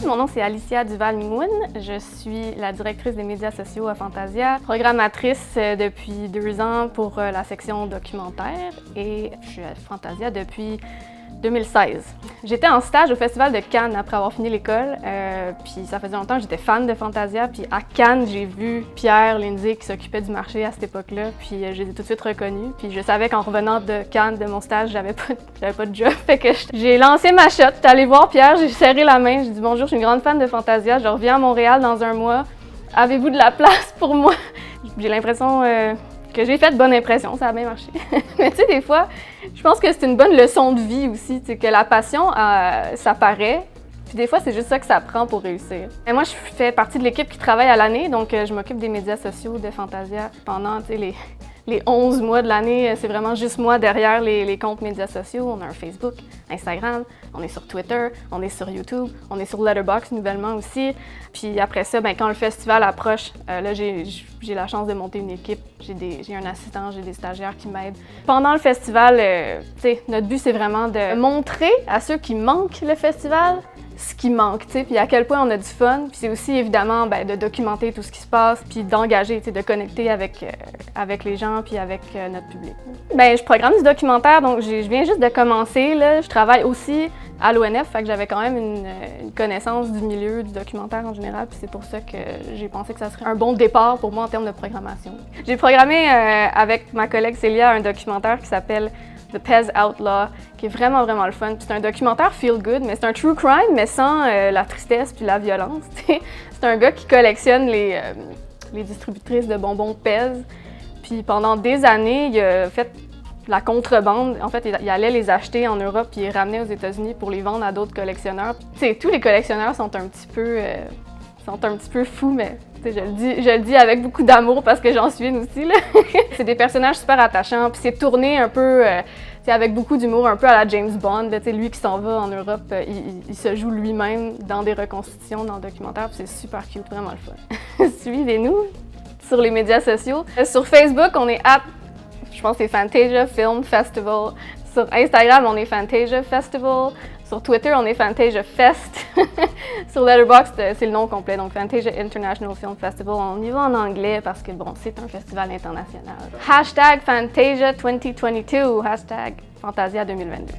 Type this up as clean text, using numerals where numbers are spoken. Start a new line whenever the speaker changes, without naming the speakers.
Mon nom, c'est Alicia Duval-Mimoun. Je suis la directrice des médias sociaux à Fantasia, programmatrice depuis 2 ans pour la section documentaire et je suis à Fantasia depuis 2016. J'étais en stage au Festival de Cannes après avoir fini l'école, puis ça faisait longtemps que j'étais fan de Fantasia, puis à Cannes, j'ai vu Pierre Lindsay qui s'occupait du marché à cette époque-là, puis je les ai tout de suite reconnus, puis je savais qu'en revenant de Cannes, de mon stage, j'avais pas de job, fait que j'ai lancé ma shot, j'étais allée voir Pierre, j'ai serré la main, j'ai dit « Bonjour, je suis une grande fan de Fantasia, je reviens à Montréal dans 1 mois, avez-vous de la place pour moi? » J'ai l'impression que j'ai fait bonne impression, ça a bien marché. Mais tu sais, des fois, je pense que c'est une bonne leçon de vie aussi, tu sais, que la passion, ça paraît, puis des fois, c'est juste ça que ça prend pour réussir. Et moi, je fais partie de l'équipe qui travaille à l'année, donc je m'occupe des médias sociaux de Fantasia pendant, tu sais, les 11 mois de l'année, c'est vraiment juste moi derrière les comptes médias sociaux. On a un Facebook, Instagram, on est sur Twitter, on est sur YouTube, on est sur Letterboxd nouvellement aussi. Puis après ça, quand le festival approche, là, j'ai la chance de monter une équipe. J'ai un assistant, j'ai des stagiaires qui m'aident. Pendant le festival, tu sais, notre but, c'est vraiment de montrer à ceux qui manquent le festival ce qui manque, tu sais, puis à quel point on a du fun. Puis c'est aussi évidemment de documenter tout ce qui se passe, puis d'engager, tu sais, de connecter avec les gens, puis avec notre public. Je programme du documentaire, donc je viens juste de commencer, là. Je travaille aussi à l'ONF, fait que j'avais quand même une connaissance du milieu du documentaire en général, puis c'est pour ça que j'ai pensé que ça serait un bon départ pour moi en termes de programmation. J'ai programmé avec ma collègue Célia un documentaire qui s'appelle The Pez Outlaw, qui est vraiment, vraiment le fun. C'est un documentaire feel good, mais c'est un true crime, mais sans la tristesse puis la violence. C'est un gars qui collectionne les distributrices de bonbons Pez. Puis pendant des années, il a fait la contrebande. En fait, il allait les acheter en Europe puis il les ramenait aux États-Unis pour les vendre à d'autres collectionneurs. Puis, tous les collectionneurs sont un petit peu fous, mais je le dis avec beaucoup d'amour parce que j'en suis une aussi, là. C'est des personnages super attachants, puis c'est tourné un peu avec beaucoup d'humour, un peu à la James Bond. Là, lui qui s'en va en Europe, il se joue lui-même dans des reconstitutions, dans le documentaire, puis c'est super cute, vraiment le fun. Suivez-nous sur les médias sociaux. Sur Facebook, on est je pense que c'est Fantasia Film Festival. Sur Instagram, on est Fantasia Festival. Sur Twitter, on est Fantasia Fest. Sur Letterboxd, c'est le nom complet, donc Fantasia International Film Festival. On y va en anglais parce que, bon, c'est un festival international. #Fantasia 2022, #Fantasia 2022.